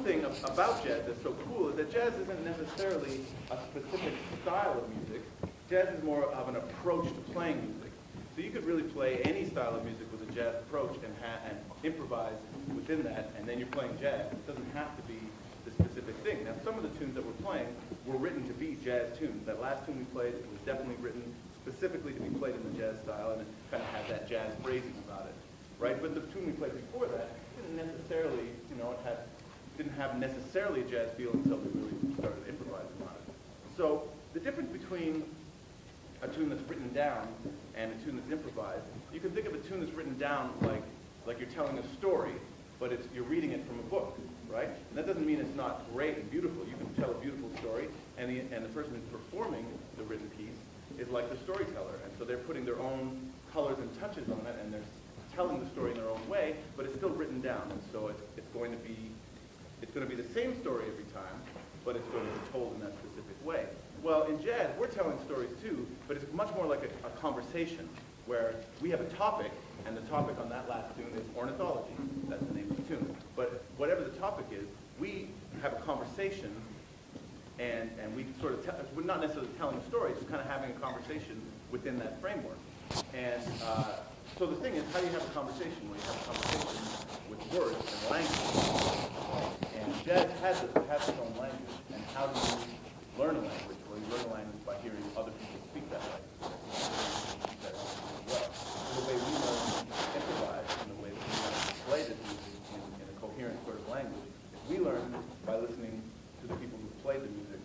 thing about jazz that's so cool is that jazz isn't necessarily a specific style of music. Jazz is more of an approach to playing music. So you could really play any style of music with a jazz approach and improvise within that, and then you're playing jazz. It doesn't have to be the specific thing. Now, some of the tunes that we're playing were written to be jazz tunes. That last tune we played was definitely written specifically to be played in the jazz style, and it kind of had that jazz phrasing about it, right? But the tune we played before that didn't necessarily, didn't have necessarily a jazz feel until we really started improvising on it. So the difference between a tune that's written down and a tune that's improvised, you can think of a tune that's written down like you're telling a story, but you're reading it from a book, right? And that doesn't mean it's not great and beautiful. You can tell a beautiful story, and the person who's performing the written piece is like the storyteller, and so they're putting their own colors and touches on it, and they're telling the story in their own way, but it's still written down, and so it's going to be the same story every time, but it's going to be told in that specific way. Well, in jazz, we're telling stories too, but it's much more like a conversation, where we have a topic, and the topic on that last tune is ornithology. That's the name of the tune. But whatever the topic is, we have a conversation, and we sort of we're not necessarily telling a story, just kind of having a conversation within that framework. And so the thing is, how do you have a conversation? Well, you have a conversation with words and language. And jazz has its own language. And how do you learn a language? Well, you learn a language by hearing other people speak that language. Well, so the way we learn to improvise and the way we learn to play this music in a coherent sort of language is we learn by listening to the people who play the music,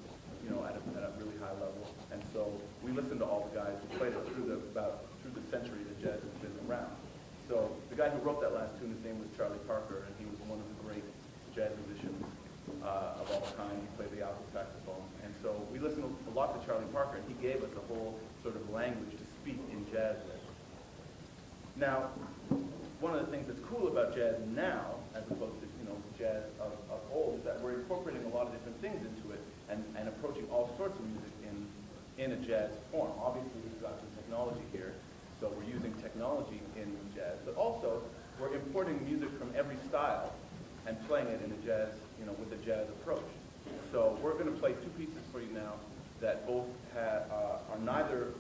at a really high level. And so we listen to all the guys who played it through the century that jazz has been around. So the guy who wrote that last tune, his name was Charlie Parker, and he was one of the great jazz musicians of all time. He played the alto saxophone. And so we listened a lot to Charlie Parker, and he gave us a whole sort of language to speak in jazz with. Now, one of the things that's cool about jazz now, as opposed to jazz of old, is that we're incorporating a lot of different things into it and approaching all sorts of music in a jazz form. Obviously, we've got some technology here, so we're using technology in jazz, but also we're importing music from every style and playing it in a jazz, with a jazz approach. So we're going to play two pieces for you now that both are neither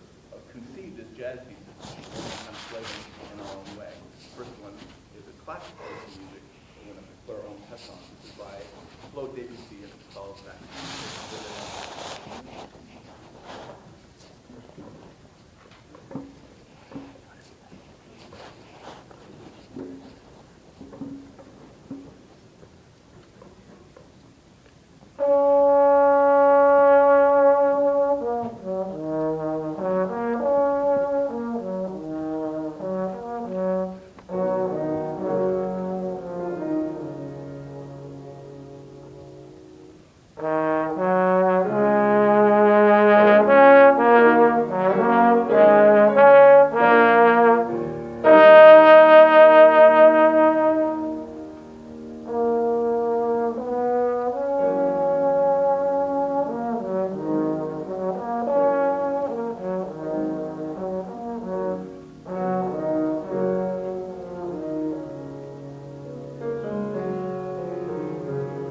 conceived as jazz pieces, and play them in our own way. The first one is a classical piece of music that we're going to put our own touch on. This is by Claude Debussy, and it's called Fahie.